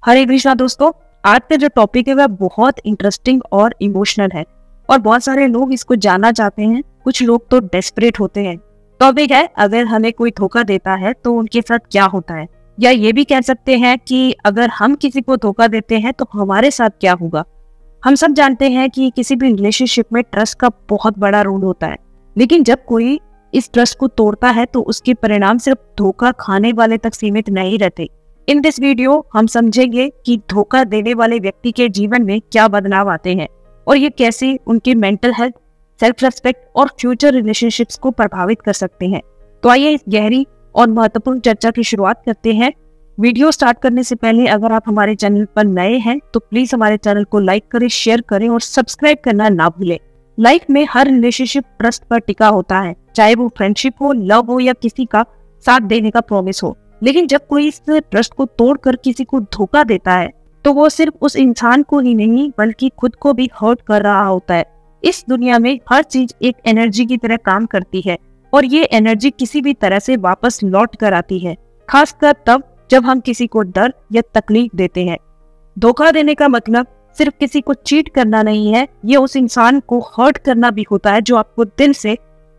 हरे कृष्णा दोस्तों, आज का जो टॉपिक है वह बहुत इंटरेस्टिंग और इमोशनल है और बहुत सारे लोग इसको जानना चाहते हैं। कुछ लोग तो डेस्परेट होते हैं। टॉपिक है, अगर हमें कोई धोखा देता है तो उनके साथ क्या होता है, या ये भी कह सकते हैं कि अगर हम किसी को धोखा देते हैं तो हमारे साथ क्या होगा। हम सब जानते हैं कि किसी भी रिलेशनशिप में ट्रस्ट का बहुत बड़ा रोल होता है, लेकिन जब कोई इस ट्रस्ट को तोड़ता है तो उसके परिणाम सिर्फ धोखा खाने वाले तक सीमित नहीं रहते। इन दिस वीडियो हम समझेंगे कि धोखा देने वाले व्यक्ति के जीवन में क्या बदलाव आते हैं और ये कैसे उनके मेंटल हेल्थ, सेल्फ रेस्पेक्ट और फ्यूचर रिलेशनशिप्स को प्रभावित कर सकते हैं। तो आइए इस गहरी और महत्वपूर्ण चर्चा की शुरुआत करते हैं। वीडियो स्टार्ट करने से पहले अगर आप हमारे चैनल पर नए हैं तो प्लीज हमारे चैनल को लाइक करें, शेयर करें और सब्सक्राइब करना ना भूलें। लाइफ में हर रिलेशनशिप ट्रस्ट पर टिका होता है, चाहे वो फ्रेंडशिप हो, लव हो या किसी का साथ देने का प्रॉमिस हो। लेकिन जब कोई इस ट्रस्ट को तोड़कर किसी को धोखा देता है तो वो सिर्फ उस इंसान को ही नहीं बल्कि खुद को भी हर्ट कर रहा होता है। इस दुनिया में हर चीज एक एनर्जी की तरह काम करती है और ये एनर्जी किसी भी तरह से वापस लौट कर आती है, खासकर तब जब हम किसी को डर या तकलीफ देते हैं। धोखा देने का मतलब सिर्फ किसी को चीट करना नहीं है, ये उस इंसान को हर्ट करना भी होता है जो आपको दिल से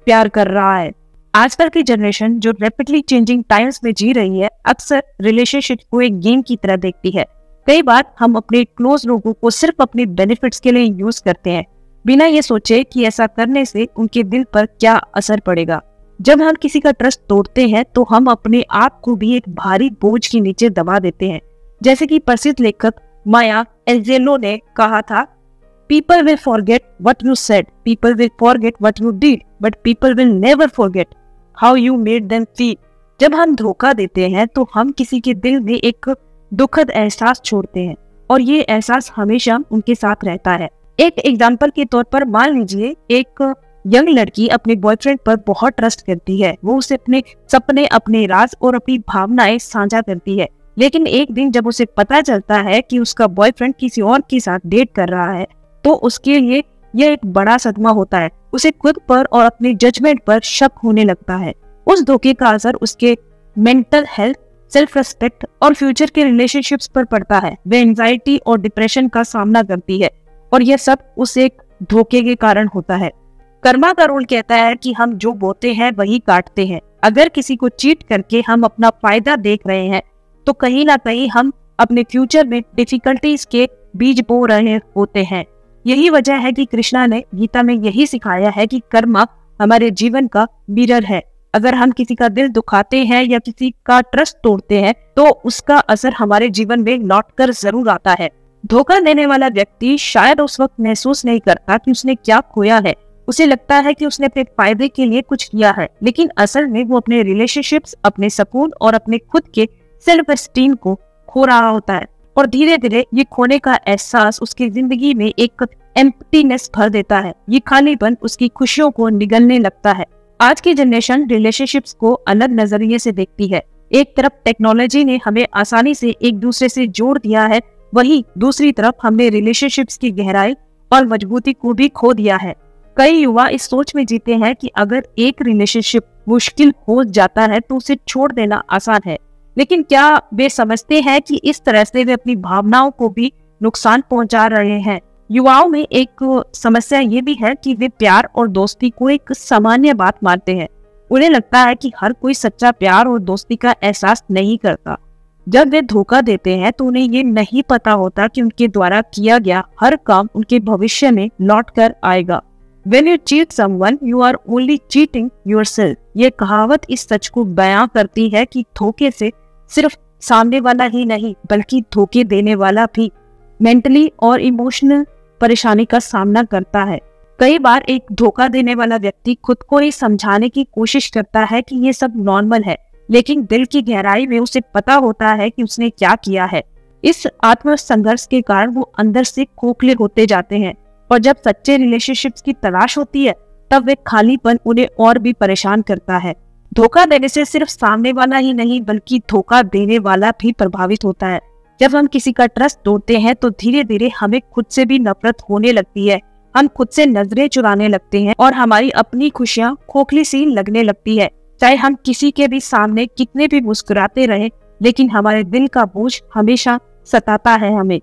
प्यार कर रहा है। आजकल की जनरेशन जो रैपिडली चेंजिंग टाइम्स में जी रही है, अक्सर रिलेशनशिप को एक गेम की तरह देखती है। कई बार हम अपने क्लोज लोगों को सिर्फ अपने बेनिफिट्स के लिए यूज करते हैं, बिना ये सोचे कि ऐसा करने से उनके दिल पर क्या असर पड़ेगा। जब हम किसी का ट्रस्ट तोड़ते हैं तो हम अपने आप को भी एक भारी बोझ के नीचे दबा देते हैं। जैसे कि प्रसिद्ध लेखक माया एंजेलो ने कहा था, People will forget what you said, people will forget what you did, but people will never forget how you made them feel। जब हम धोखा देते हैं तो हम किसी के दिल में एक दुखद एहसास छोड़ते हैं और ये एहसास हमेशा उनके साथ रहता है। एक एग्जाम्पल के तौर पर मान लीजिए, एक यंग लड़की अपने बॉयफ्रेंड पर बहुत ट्रस्ट करती है। वो उसे अपने सपने, अपने राज और अपनी भावनाएं साझा करती है। लेकिन एक दिन जब उसे पता चलता है कि उसका बॉयफ्रेंड किसी और के साथ डेट कर रहा है तो उसके लिए यह एक बड़ा सदमा होता है। उसे खुद पर और अपने जजमेंट पर शक होने लगता है। उस धोखे का असर उसके मेंटल हेल्थ, सेल्फ रेस्पेक्ट और फ्यूचर के रिलेशनशिप्स पर पड़ता है। वह एंजाइटी और डिप्रेशन का सामना करती है और यह सब उस एक धोखे के कारण होता है। कर्मा का रूल कहता है कि हम जो बोते हैं वही काटते हैं। अगर किसी को चीट करके हम अपना फायदा देख रहे हैं तो कहीं ना कहीं हम अपने फ्यूचर में डिफिकल्टीज के बीज बो रहे होते हैं। यही वजह है कि कृष्णा ने गीता में यही सिखाया है कि कर्मा हमारे जीवन का मिरर है। अगर हम किसी का दिल दुखाते हैं या किसी का ट्रस्ट तोड़ते हैं तो उसका असर हमारे जीवन में लौटकर जरूर आता है। धोखा देने वाला व्यक्ति शायद उस वक्त महसूस नहीं करता कि उसने क्या खोया है। उसे लगता है कि उसने अपने फायदे के लिए कुछ किया है, लेकिन असल में वो अपने रिलेशनशिप्स, अपने सुकून और अपने खुद के सेल्फ एस्टीम को खो रहा होता है। और धीरे धीरे ये खोने का एहसास उसकी जिंदगी में एक एम्प्टीनेस भर देता है। ये खालीपन उसकी खुशियों को निगलने लगता है। आज की जनरेशन रिलेशनशिप्स को अलग नजरिए से देखती है। एक तरफ टेक्नोलॉजी ने हमें आसानी से एक दूसरे से जोड़ दिया है, वहीं दूसरी तरफ हमने रिलेशनशिप्स की गहराई और मजबूती को भी खो दिया है। कई युवा इस सोच में जीते हैं कि अगर एक रिलेशनशिप मुश्किल हो जाता है तो उसे छोड़ देना आसान है, लेकिन क्या वे समझते हैं कि इस तरह से वे अपनी भावनाओं को भी नुकसान पहुंचा रहे हैं। युवाओं में एक समस्या ये भी है कि वे प्यार और दोस्ती को एक सामान्य बात मानते हैं। उन्हें लगता है कि हर कोई सच्चा प्यार और दोस्ती का एहसास नहीं करता। जब वे धोखा देते हैं तो उन्हें ये नहीं पता होता कि उनके द्वारा किया गया हर काम उनके भविष्य में लौट कर आएगा। When you cheat someone, you are only cheating yourself। ये कहावत इस सच को बयां करती है कि धोखे से सिर्फ सामने वाला ही नहीं बल्कि धोखे देने वाला भी मेंटली और इमोशनल परेशानी का सामना करता है। कई बार एक धोखा देने वाला व्यक्ति खुद को ही समझाने की कोशिश करता है कि ये सब नॉर्मल है, लेकिन दिल की गहराई में उसे पता होता है कि उसने क्या किया है। इस आत्म संघर्ष के कारण वो अंदर से खोखले होते जाते हैं और जब सच्चे रिलेशनशिप्स की तलाश होती है तब वे खालीपन उन्हें और भी परेशान करता है। धोखा देने से सिर्फ सामने वाला ही नहीं बल्कि धोखा देने वाला भी प्रभावित होता है। जब हम किसी का ट्रस्ट तोड़ते हैं तो धीरे धीरे हमें खुद से भी नफरत होने लगती है। हम खुद से नजरें चुराने लगते हैं और हमारी अपनी खुशियां खोखली सी लगने लगती है। चाहे हम किसी के भी सामने कितने भी मुस्कुराते रहें, लेकिन हमारे दिल का बोझ हमेशा सताता है हमें।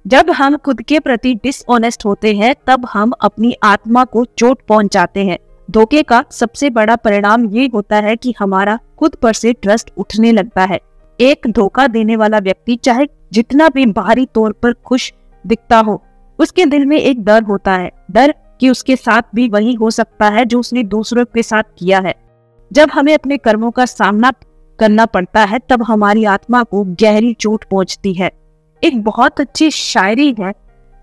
जब हम खुद के प्रति डिसऑनेस्ट होते हैं तब हम अपनी आत्मा को चोट पहुंचाते हैं। धोखे का सबसे बड़ा परिणाम ये होता है कि हमारा खुद पर से ट्रस्ट उठने लगता है। एक धोखा देने वाला व्यक्ति चाहे जितना भी बाहरी तौर पर खुश दिखता हो, उसके दिल में एक डर होता है, डर कि उसके साथ भी वही हो सकता है जो उसने दूसरों के साथ किया है। जब हमें अपने कर्मों का सामना करना पड़ता है तब हमारी आत्मा को गहरी चोट पहुंचती है। एक बहुत अच्छी शायरी है,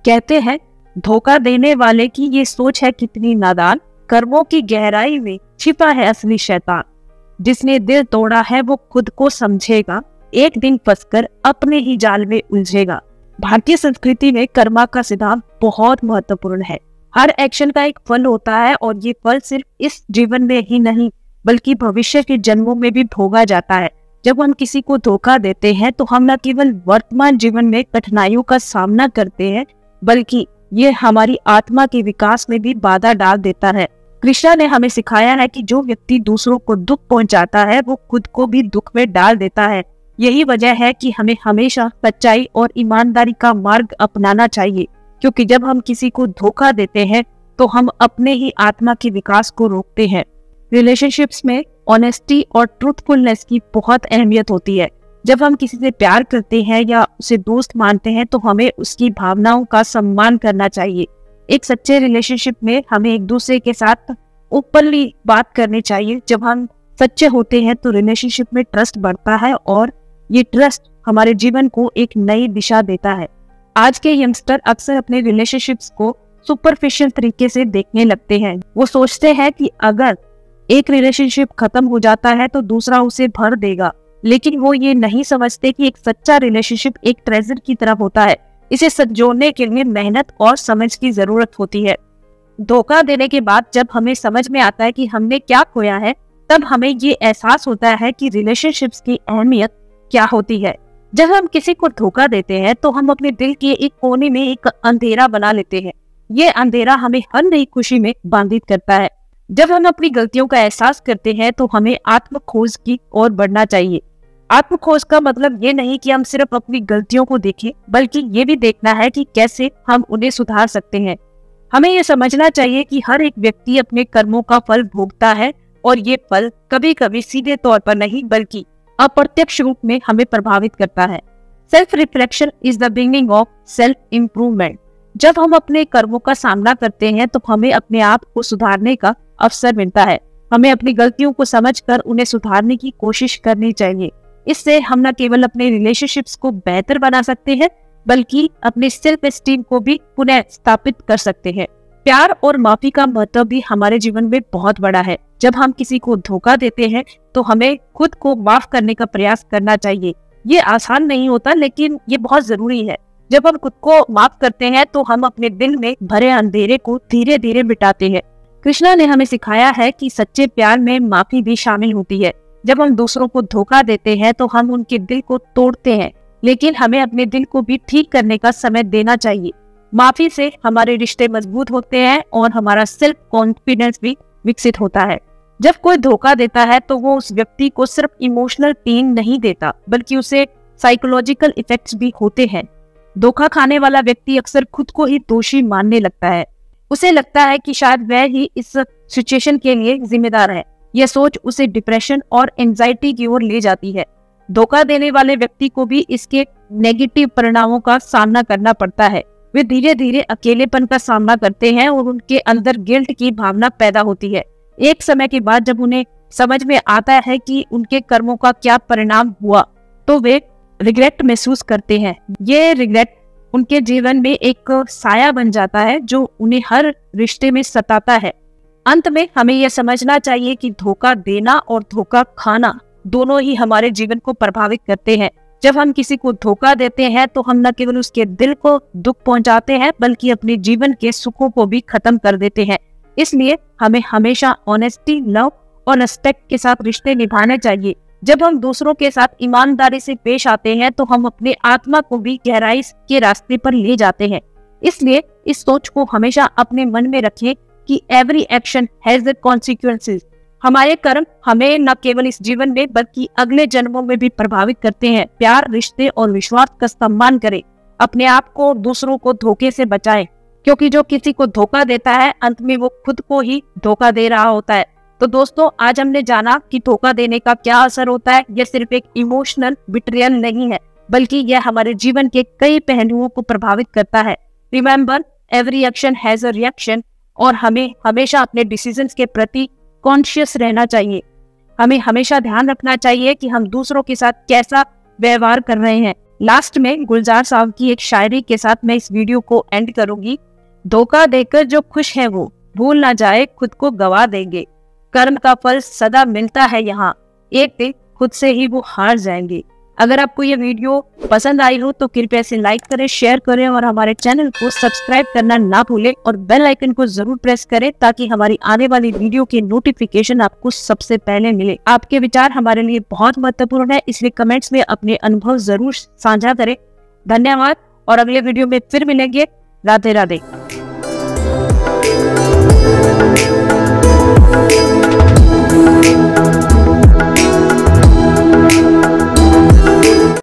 कहते हैं, धोखा देने वाले की ये सोच है कितनी नादान, कर्मों की गहराई में छिपा है असली शैतान। जिसने दिल तोड़ा है वो खुद को समझेगा, एक दिन फंसकर अपने ही जाल में उलझेगा। भारतीय संस्कृति में कर्मा का सिद्धांत बहुत महत्वपूर्ण है। हर एक्शन का एक फल होता है और ये फल सिर्फ इस जीवन में ही नहीं बल्कि भविष्य के जन्मों में भी भोगा जाता है। जब हम किसी को धोखा देते हैं तो हम न केवल वर्तमान जीवन में कठिनाइयों का सामना करते हैं बल्कि ये हमारी आत्मा के विकास में भी बाधा डाल देता है। कृष्णा ने हमें सिखाया है कि जो व्यक्ति दूसरों को दुख पहुंचाता है वो खुद को भी दुख में डाल देता है। यही वजह है कि हमें हमेशा सच्चाई और ईमानदारी का मार्ग अपनाना चाहिए, क्योंकि जब हम किसी को धोखा देते हैं तो हम अपने ही आत्मा के विकास को रोकते हैं। रिलेशनशिप्स में ऑनेस्टी और ट्रूथफुलनेस की बहुत अहमियत होती है। जब हम किसी से प्यार करते हैं या उसे दोस्त मानते हैं तो हमें उसकी भावनाओं का सम्मान करना चाहिए। एक सच्चे रिलेशनशिप में हमें एक दूसरे के साथ ओपनली बात करनी चाहिए। जब हम सच्चे होते हैं तो रिलेशनशिप में ट्रस्ट बढ़ता है और ये ट्रस्ट हमारे जीवन को एक नई दिशा देता है। आज के यंगस्टर अक्सर अपने रिलेशनशिप्स को सुपरफिशियल तरीके से देखने लगते हैं। वो सोचते हैं कि अगर एक रिलेशनशिप खत्म हो जाता है तो दूसरा उसे भर देगा, लेकिन वो ये नहीं समझते कि एक सच्चा रिलेशनशिप एक ट्रेजर की तरह होता है। इसे संजोने के लिए मेहनत और समझ की जरूरत होती है। धोखा देने के बाद जब हमें समझ में आता है कि हमने क्या खोया है, तब हमें ये एहसास होता है कि रिलेशनशिप्स की अहमियत क्या होती है। जब हम किसी को धोखा देते हैं तो हम अपने दिल के एक कोने में एक अंधेरा बना लेते हैं। ये अंधेरा हमें हर नई खुशी में बाधित करता है। जब हम अपनी गलतियों का एहसास करते हैं तो हमें आत्म खोज की ओर बढ़ना चाहिए। आत्म खोज का मतलब ये नहीं कि हम सिर्फ अपनी गलतियों को देखें, बल्कि ये भी देखना है कि कैसे हम उन्हें सुधार सकते हैं। हमें ये समझना चाहिए कि हर एक व्यक्ति अपने कर्मों का फल भोगता है और ये फल कभी कभी सीधे तौर पर नहीं बल्कि अप्रत्यक्ष रूप में हमें प्रभावित करता है। Self reflection is the beginning of self improvement. जब हम अपने कर्मों का सामना करते हैं तो हमें अपने आप को सुधारने का अवसर मिलता है। हमें अपनी गलतियों को समझकर उन्हें सुधारने की कोशिश करनी चाहिए। इससे हम न केवल अपने रिलेशनशिप्स को बेहतर बना सकते हैं बल्कि अपने सेल्फ एस्टीम को भी पुनः स्थापित कर सकते हैं। प्यार और माफी का महत्व भी हमारे जीवन में बहुत बड़ा है। जब हम किसी को धोखा देते हैं तो हमें खुद को माफ करने का प्रयास करना चाहिए। ये आसान नहीं होता लेकिन ये बहुत जरूरी है। जब हम खुद को माफ करते हैं तो हम अपने दिल में भरे अंधेरे को धीरे धीरे मिटाते हैं। कृष्णा ने हमें सिखाया है कि सच्चे प्यार में माफी भी शामिल होती है। जब हम दूसरों को धोखा देते हैं तो हम उनके दिल को तोड़ते हैं, लेकिन हमें अपने दिल को भी ठीक करने का समय देना चाहिए। माफी से हमारे रिश्ते मजबूत होते हैं और हमारा सेल्फ कॉन्फिडेंस भी विकसित होता है। जब कोई धोखा देता है तो वो उस व्यक्ति को सिर्फ इमोशनल पेन नहीं देता बल्कि उसे साइकोलॉजिकल इफेक्ट्स भी होते हैं। धोखा खाने वाला व्यक्ति अक्सर खुद को ही दोषी मानने लगता है। उसे लगता है कि शायद वह ही इस सिचुएशन के लिए जिम्मेदार है। यह सोच उसे डिप्रेशन और एंजाइटी की ओर ले जाती है। धोखा देने वाले व्यक्ति को भी इसके नेगेटिव परिणामों का सामना करना पड़ता है। वे धीरे धीरे अकेलेपन का सामना करते हैं और उनके अंदर गिल्ट की भावना पैदा होती है। एक समय के बाद जब उन्हें समझ में आता है कि उनके कर्मों का क्या परिणाम हुआ तो वे रिग्रेट महसूस करते हैं। ये रिग्रेट उनके जीवन में एक साया बन जाता है जो उन्हें हर रिश्ते में सताता है। अंत में हमें यह समझना चाहिए कि धोखा देना और धोखा खाना दोनों ही हमारे जीवन को प्रभावित करते हैं। जब हम किसी को धोखा देते हैं तो हम न केवल उसके दिल को दुख पहुंचाते हैं बल्कि अपने जीवन के सुखों को भी खत्म कर देते हैं। इसलिए हमें हमेशा ऑनेस्टी, लव और रिस्पेक्ट के साथ रिश्ते निभाने चाहिए। जब हम दूसरों के साथ ईमानदारी से पेश आते हैं तो हम अपने आत्मा को भी गहराई के रास्ते पर ले जाते हैं। इसलिए इस सोच को हमेशा अपने मन में रखें कि every action has the consequences. हमारे कर्म हमें न केवल इस जीवन में बल्कि अगले जन्मों में भी प्रभावित करते हैं। प्यार, रिश्ते और विश्वास का सम्मान करें। अपने आप को, दूसरों को धोखे से बचाएं, क्योंकि जो किसी को धोखा देता है अंत में वो खुद को ही धोखा दे रहा होता है। तो दोस्तों, आज हमने जाना कि धोखा देने का क्या असर होता है। यह सिर्फ एक इमोशनल बिट्रियल नहीं है, बल्कि यह हमारे जीवन के कई पहलुओं को प्रभावित करता है। Remember, every action has a reaction. और हमें हमेशा अपने डिसीजंस के प्रति कॉन्शियस रहना चाहिए। हमें हमेशा ध्यान रखना चाहिए कि हम दूसरों के साथ कैसा व्यवहार कर रहे हैं। लास्ट में गुलजार साहब की एक शायरी के साथ मैं इस वीडियो को एंड करूंगी। धोखा देकर जो खुश है वो भूल ना जाए खुद को गवा देंगे। कर्म का फल सदा मिलता है यहाँ, एक दिन खुद से ही वो हार जाएंगे। अगर आपको ये वीडियो पसंद आई हो तो कृपया इसे लाइक करें, शेयर करें और हमारे चैनल को सब्सक्राइब करना ना भूलें और बेल आइकन को जरूर प्रेस करें ताकि हमारी आने वाली वीडियो की नोटिफिकेशन आपको सबसे पहले मिले। आपके विचार हमारे लिए बहुत महत्वपूर्ण है, इसलिए कमेंट्स में अपने अनुभव जरूर साझा करें। धन्यवाद और अगले वीडियो में फिर मिलेंगे। राधे राधे।